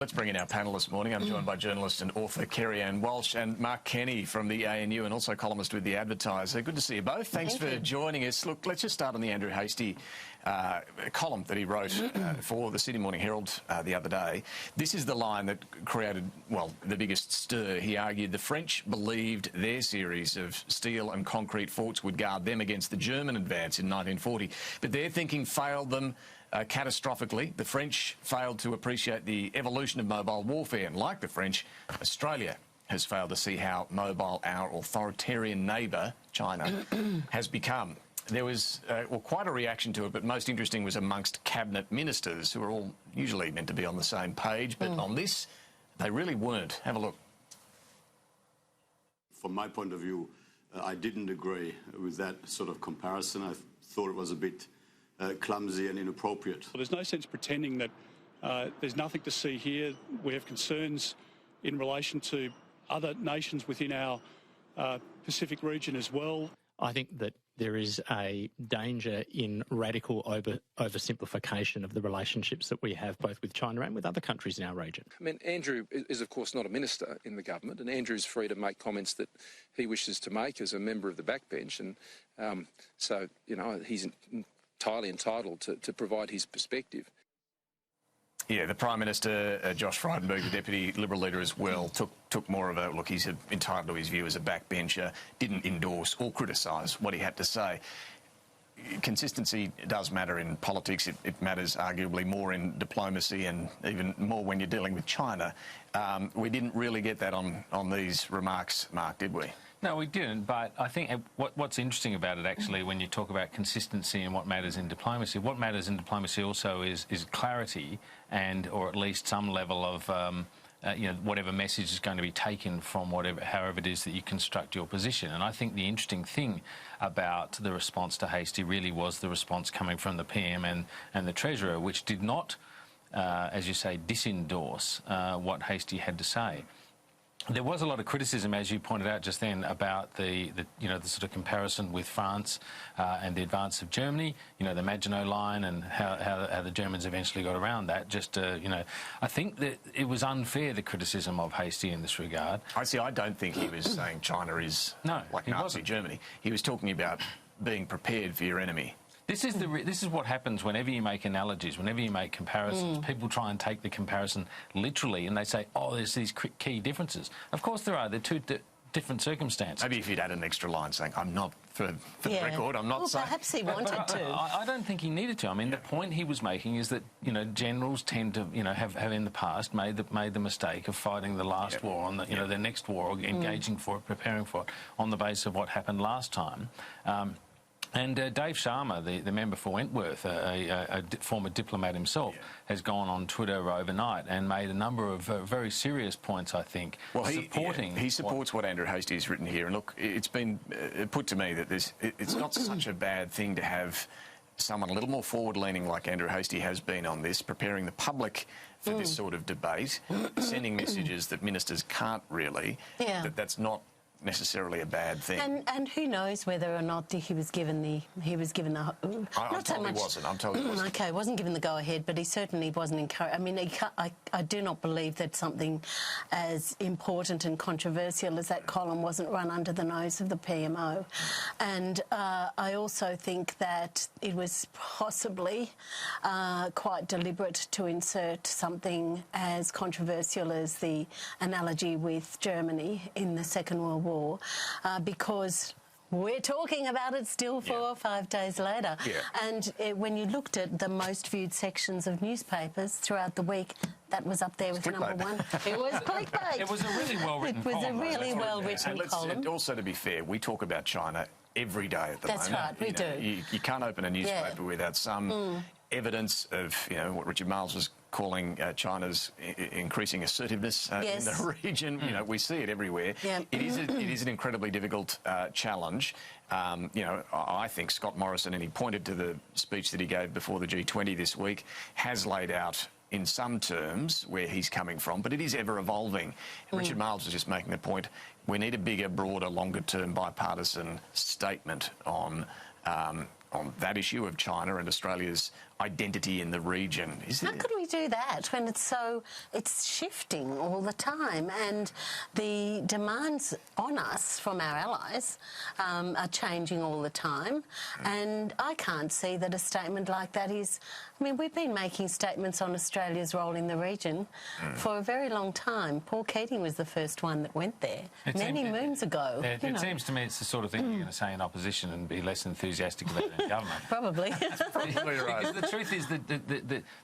Let's bring in our panel this morning. I'm joined by journalist and author Kerry-Anne Walsh and Mark Kenny from the ANU and also columnist with The Advertiser. Good to see you both. Thanks for joining us. Look, let's just start on the Andrew Hastie column that he wrote for the Sydney Morning Herald the other day. This is the line that created, well, the biggest stir. He argued the French believed their series of steel and concrete forts would guard them against the German advance in 1940, but their thinking failed them catastrophically. The French failed to appreciate the evolution of mobile warfare, and like the French, Australia has failed to see how mobile our authoritarian neighbour, China, has become. There was quite a reaction to it, but most interesting was amongst cabinet ministers, who are all usually meant to be on the same page, but on this, they really weren't. Have a look. From my point of view, I didn't agree with that sort of comparison. I thought it was a bit clumsy and inappropriate. Well, there's no sense pretending that there's nothing to see here. We have concerns in relation to other nations within our Pacific region as well. I think that there is a danger in radical oversimplification of the relationships that we have both with China and with other countries in our region. I mean, Andrew is, of course, not a minister in the government, and Andrew's free to make comments that he wishes to make as a member of the backbench, and so, you know, he's entirely entitled to provide his perspective. Yeah, the Prime Minister, Josh Frydenberg, the Deputy Liberal leader as well, took more of a look. He's entitled to his view as a backbencher, didn't endorse or criticise what he had to say. Consistency does matter in politics. It matters arguably more in diplomacy and even more when you're dealing with China. We didn't really get that on these remarks, Mark, did we? No, we didn't, but I think what's interesting about it, actually, when you talk about consistency and what matters in diplomacy, what matters in diplomacy also is clarity and, or at least some level of, you know, whatever message is going to be taken from however it is that you construct your position. And I think the interesting thing about the response to Hastie really was the response coming from the PM and the Treasurer, which did not, as you say, disendorse what Hastie had to say. There was a lot of criticism, as you pointed out just then, about the sort of comparison with France and the advance of Germany, you know, the Maginot Line and how the Germans eventually got around that. Just, you know, I think that it was unfair, the criticism of Hastie in this regard. I don't think he was saying China is like Nazi Germany. He was talking about being prepared for your enemy. This is what happens whenever you make analogies, whenever you make comparisons. People try and take the comparison literally, and they say, "Oh, there's these key differences." Of course, there are. They're two different circumstances. Maybe if you'd add an extra line saying, "I'm not for the record, I'm not saying." Perhaps he wanted to. I don't think he needed to. I mean, the point he was making is that, you know, generals tend to, you know, have in the past made the mistake of fighting the last war on the, you know, their next war, or engaging for it, preparing for it, on the basis of what happened last time. And Dave Sharma, the member for Wentworth, a former diplomat himself, has gone on Twitter overnight and made a number of very serious points, I think, supporting... He supports what Andrew Hastie has written here. And look, it's been put to me that it's not such a bad thing to have someone a little more forward-leaning like Andrew Hastie has been on this, preparing the public for this sort of debate, sending messages that ministers can't really, that's not necessarily a bad thing. And who knows whether or not he was given the I'm told he wasn't. Okay, wasn't given the go-ahead, but he certainly wasn't encouraged. I mean, I do not believe that something as important and controversial as that column wasn't run under the nose of the PMO. And I also think that it was possibly quite deliberate to insert something as controversial as the analogy with Germany in the Second World War. Because we're talking about it still 4 or 5 days later. And when you looked at the most viewed sections of newspapers throughout the week, that was up there with number one. It was clickbait. It was a really well-written column. It was a really well-written column. And also, to be fair, we talk about China every day at the moment. That's right, we do. You can't open a newspaper without some evidence of, you know, what Richard Marles was calling China's increasing assertiveness in the region. You know, we see it everywhere. It is an incredibly difficult challenge. You know, I think Scott Morrison, and he pointed to the speech that he gave before the G20 this week, has laid out in some terms where he's coming from, but it is ever evolving. And Richard Marles was just making the point, we need a bigger, broader, longer-term bipartisan statement on that issue of China and Australia's identity in the region. How could we do that when it's shifting all the time, and the demands on us from our allies are changing all the time? And I can't see that a statement like that is... I mean, we've been making statements on Australia's role in the region for a very long time. Paul Keating was the first one that went there many moons ago. It seems to me it's the sort of thing you're going to say in opposition and be less enthusiastic about it in government. Probably. Probably right. Because the truth is that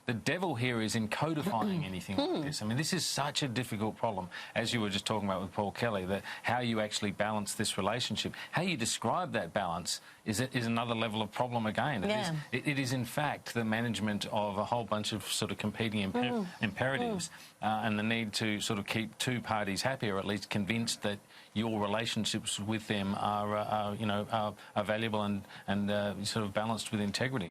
the devil here is in codifying anything like this. I mean, this is such a difficult problem, as you were just talking about with Paul Kelly, that how you actually balance this relationship, how you describe that balance is another level of problem again. It is in fact the management of a whole bunch of sort of competing imperatives and the need to sort of keep two parties happy, or at least convinced that your relationships with them are valuable and sort of balanced with integrity.